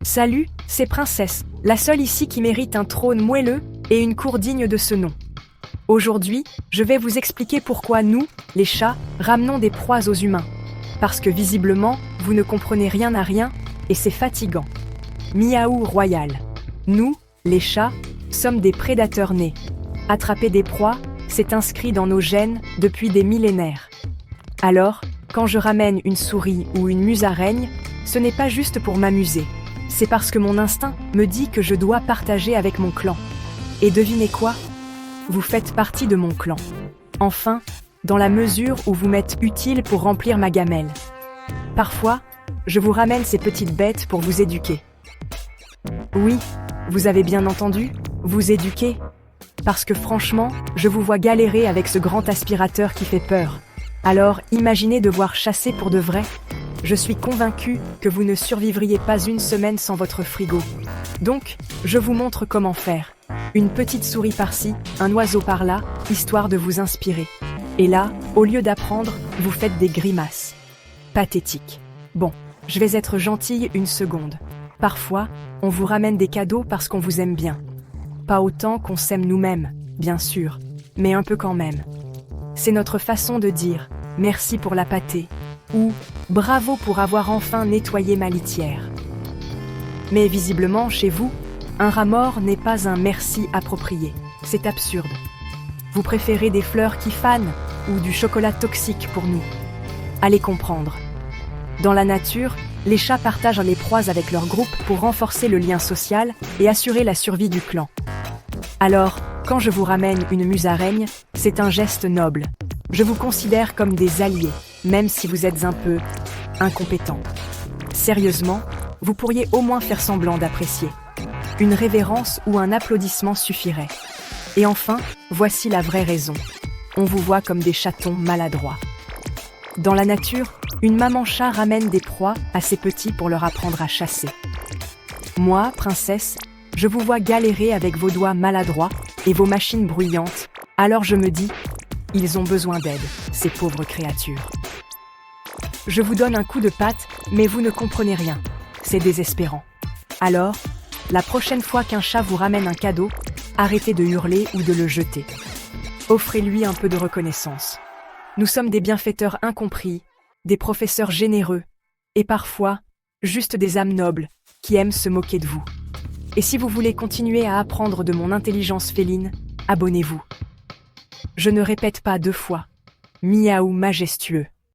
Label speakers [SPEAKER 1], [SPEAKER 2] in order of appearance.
[SPEAKER 1] Salut, c'est Princesse, la seule ici qui mérite un trône moelleux et une cour digne de ce nom. Aujourd'hui, je vais vous expliquer pourquoi nous, les chats, ramenons des proies aux humains. Parce que visiblement, vous ne comprenez rien à rien, et c'est fatigant. Miaou royal. Nous, les chats, sommes des prédateurs nés. Attraper des proies, c'est inscrit dans nos gènes depuis des millénaires. Alors, quand je ramène une souris ou une musaraigne, ce n'est pas juste pour m'amuser. C'est parce que mon instinct me dit que je dois partager avec mon clan. Et devinez quoi ? Vous faites partie de mon clan. Enfin, dans la mesure où vous m'êtes utile pour remplir ma gamelle. Parfois, je vous ramène ces petites bêtes pour vous éduquer. Oui, vous avez bien entendu, vous éduquer. Parce que franchement, je vous vois galérer avec ce grand aspirateur qui fait peur. Alors, imaginez devoir chasser pour de vrai. Je suis convaincue que vous ne survivriez pas une semaine sans votre frigo. Donc, je vous montre comment faire. Une petite souris par-ci, un oiseau par-là, histoire de vous inspirer. Et là, au lieu d'apprendre, vous faites des grimaces. Pathétique. Bon, je vais être gentille une seconde. Parfois, on vous ramène des cadeaux parce qu'on vous aime bien. Pas autant qu'on s'aime nous-mêmes, bien sûr, mais un peu quand même. C'est notre façon de dire « merci pour la pâtée » ou « bravo pour avoir enfin nettoyé ma litière ». Mais visiblement, chez vous, un rat mort n'est pas un merci approprié. C'est absurde. Vous préférez des fleurs qui fanent ou du chocolat toxique pour nous. Allez comprendre. Dans la nature, les chats partagent les proies avec leur groupe pour renforcer le lien social et assurer la survie du clan. Alors, quand je vous ramène une musaraigne, c'est un geste noble. Je vous considère comme des alliés, même si vous êtes un peu incompétents. Sérieusement, vous pourriez au moins faire semblant d'apprécier. Une révérence ou un applaudissement suffirait. Et enfin, voici la vraie raison. On vous voit comme des chatons maladroits. Dans la nature, une maman chat ramène des proies à ses petits pour leur apprendre à chasser. Moi, princesse, je vous vois galérer avec vos doigts maladroits et vos machines bruyantes, alors je me dis, ils ont besoin d'aide, ces pauvres créatures. Je vous donne un coup de patte, mais vous ne comprenez rien. C'est désespérant. Alors, la prochaine fois qu'un chat vous ramène un cadeau, arrêtez de hurler ou de le jeter. Offrez-lui un peu de reconnaissance. Nous sommes des bienfaiteurs incompris, des professeurs généreux, et parfois, juste des âmes nobles qui aiment se moquer de vous. Et si vous voulez continuer à apprendre de mon intelligence féline, abonnez-vous. Je ne répète pas 2 fois. Miaou majestueux.